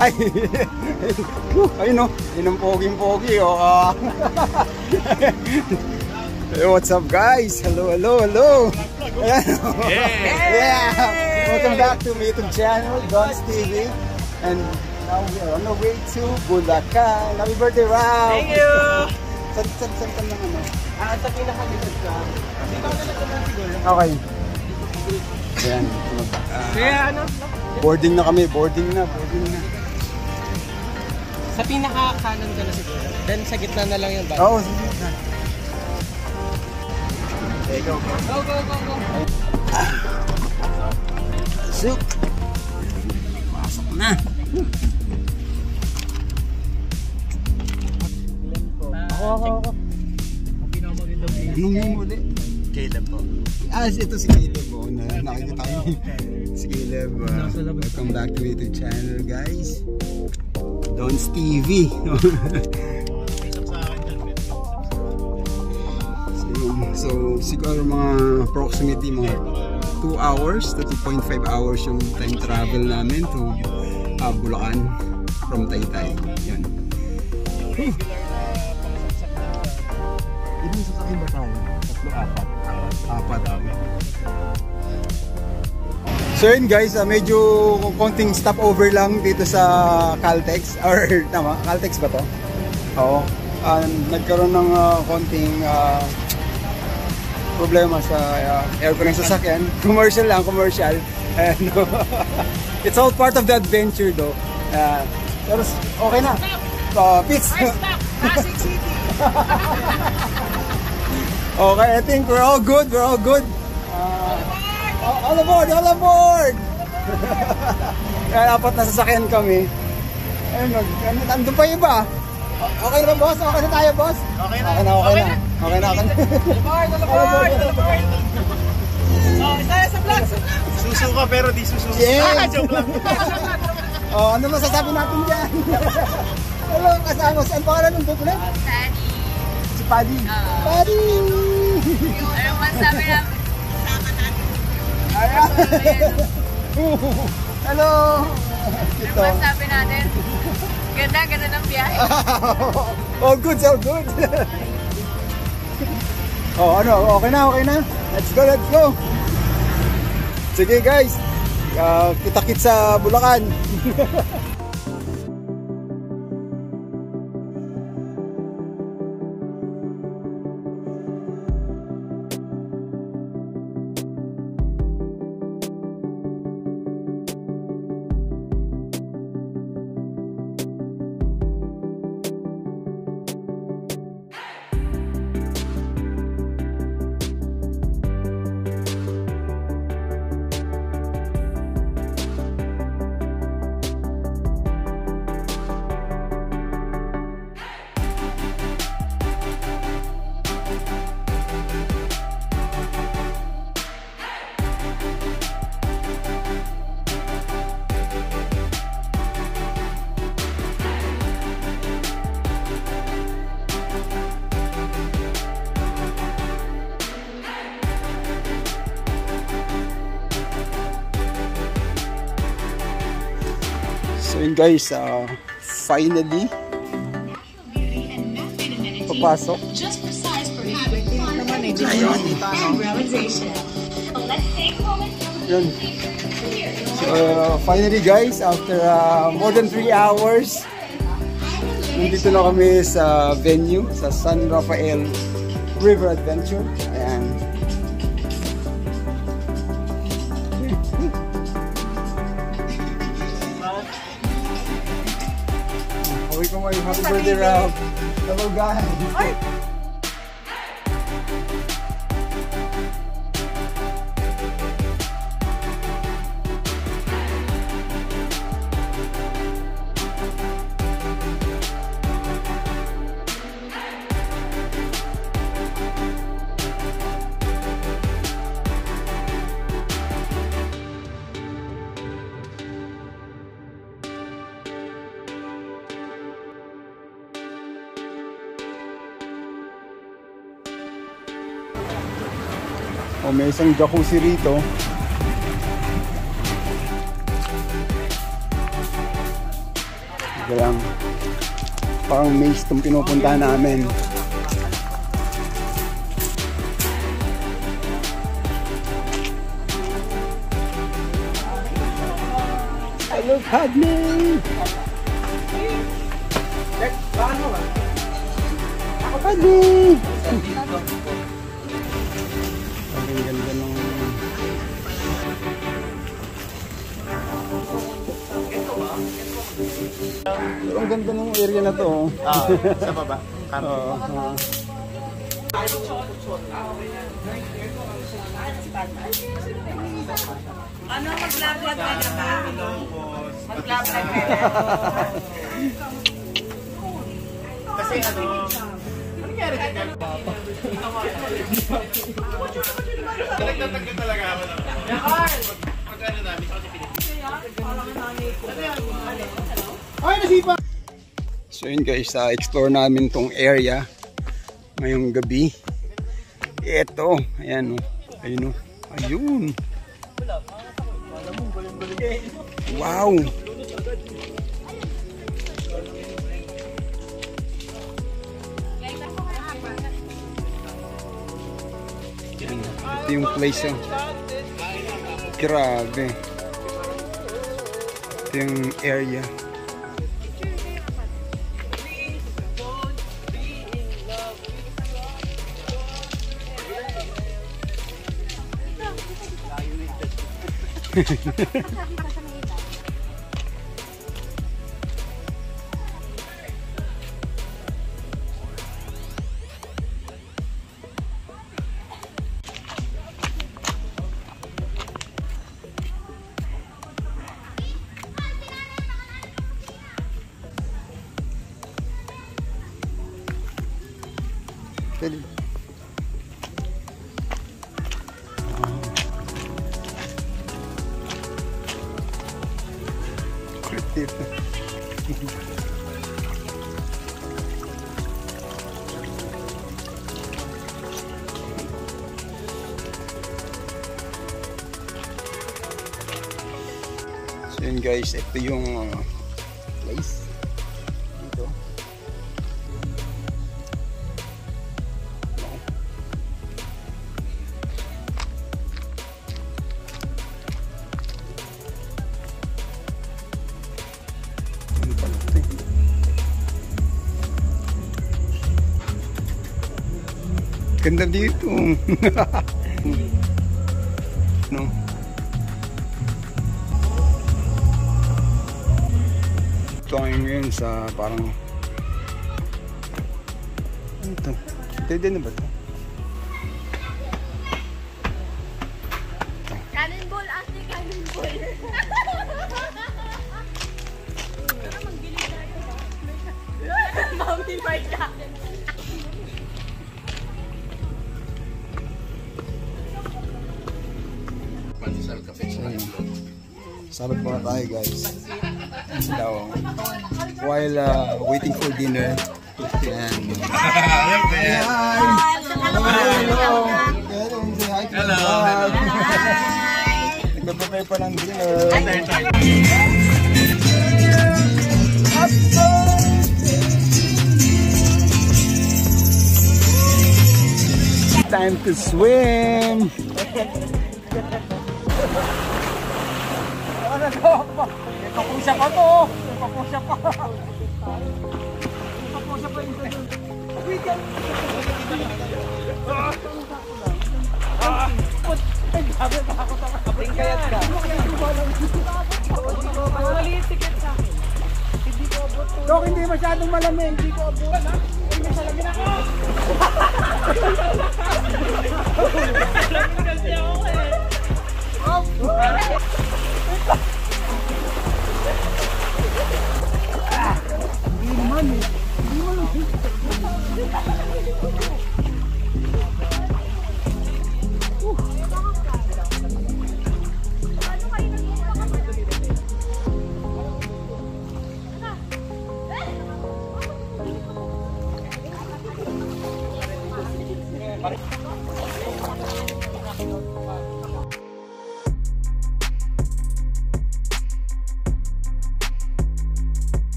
Ay! Ayun o, yun ang poging-pogi o. Hey, what's up guys? Hello, hello, hello! Ayan o. Yeah! Welcome back to my YouTube channel, Don's TV. And now we are on the way to Bulacan. Happy birthday, Ralph! Thank you! Saan ka lang ano? Sa pinakalikod ka. Di ba ka nagkaroon siguro? Okay. Ayan. Kaya ano? Boarding na kami, boarding na. Sa pinaka-kanan ka na siguro. Then sa gitna na lang yung bag. Oo, sige na. Okay, go. Go. Soup! Pasok na! Ako. Anong name ulit? Caleb po. Ito si Caleb po. Nakikita ko si Caleb. Welcome back to YouTube channel guys. Don's TV. So siguro mga approximately mga 2 hours to 2.5 hours yung time travel namin to Bulacan from Taytay. Yan. Ilang sasakyan ba tayo? 3, 4. 4. So yun guys, medyo konting stopover lang dito sa Caltex. Or tama, Caltex ba to? Oo. Nagkaroon ng konting problema sa aircon ng sasakyan. Commercial. And, it's all part of the adventure though. Pero okay na. Peace. Pasig City. Okay, I think we're all good. All aboard! Kaya apat na sasakyan kami. Nandun pa iba. Okay na ba, boss? Okay na tayo, boss? Okay na. Alaboard! Isa sa vlog! Susuka pero di susuka. Yeah! Joke lang. Ano masasabi natin dyan? Hello, kasama. Saan pangalan ng bukulan? Paddy. Si Paddy. Paddy! Ano masabi namin? Sama natin. Ayan. Hello! Ano masabi natin? Ganda ng biyahe. All good. Okay na. Let's go. Sige guys, kita-kits sa Bulacan. So yun guys, finally papasok. Yun. So finally guys, after more than 3 hours, nandito na kami sa venue, sa San Rafael River Adventure. Ayan. Happy birthday, Ralph. Hello, guys. May isang jacuzzi rito. Kaya lang, parang maze itong pinupunta namin. Hello, Padme! Padme! Ang ganda ng... Ang ganda ng area na to. Sa baba. Ano, mag-vlog ka na ba? Mag-vlog ka na. Kasi ano nangyari dito? Nagtatagyan talaga ako na. Pag-ano namin, ako si Pinipin. So yun guys, explore namin tong area ngayong gabi. Ito, ayan o. Ayun o. Ayun. Wow. Ito yung place oh. Grabe. Ito yung area. Pwede. Creative. So yun guys, ito yung place dito. Ganda dito. No. Tayo ngayon sa parang ito. Pwede na ba ito? Cannonball, ate, cannonball. Mami, my God. Salad muna tayo guys. So, while waiting for dinner. And nagpa-prepare pa ng dinner. Time to swim. Kapusya pa to! Kapusya pa! Kapusya pa yung Kapring kayat ka. Maliit ticket sa akin. Hindi ko abot. Dok, hindi masyadong malamig. Hindi ko abot. Hindi masyadong ako. Malamig kasi ako eh.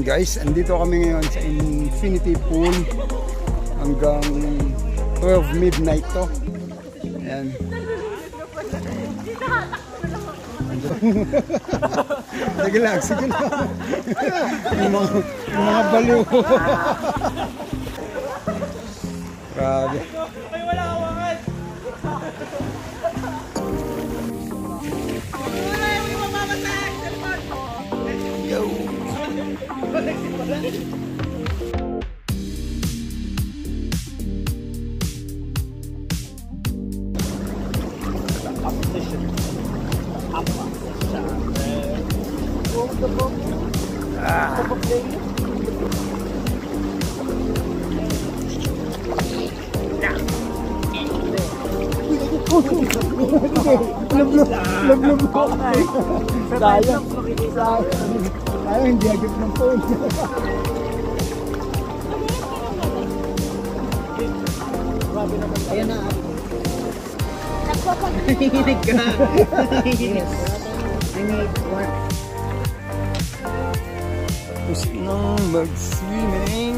Ayan guys, andito kami ngayon sa infinity pool hanggang 12 midnight to. Ayan. Sige lang, sige lang. yung mga baliw. Grabe. Ay, wala kawangan. Yo. Lub-lub ko. Sayang. Sayang, hindi agad ng phone. Ayan na. Nagpapaginig ka. Yes. I need work. Gusto nang mag-swimming.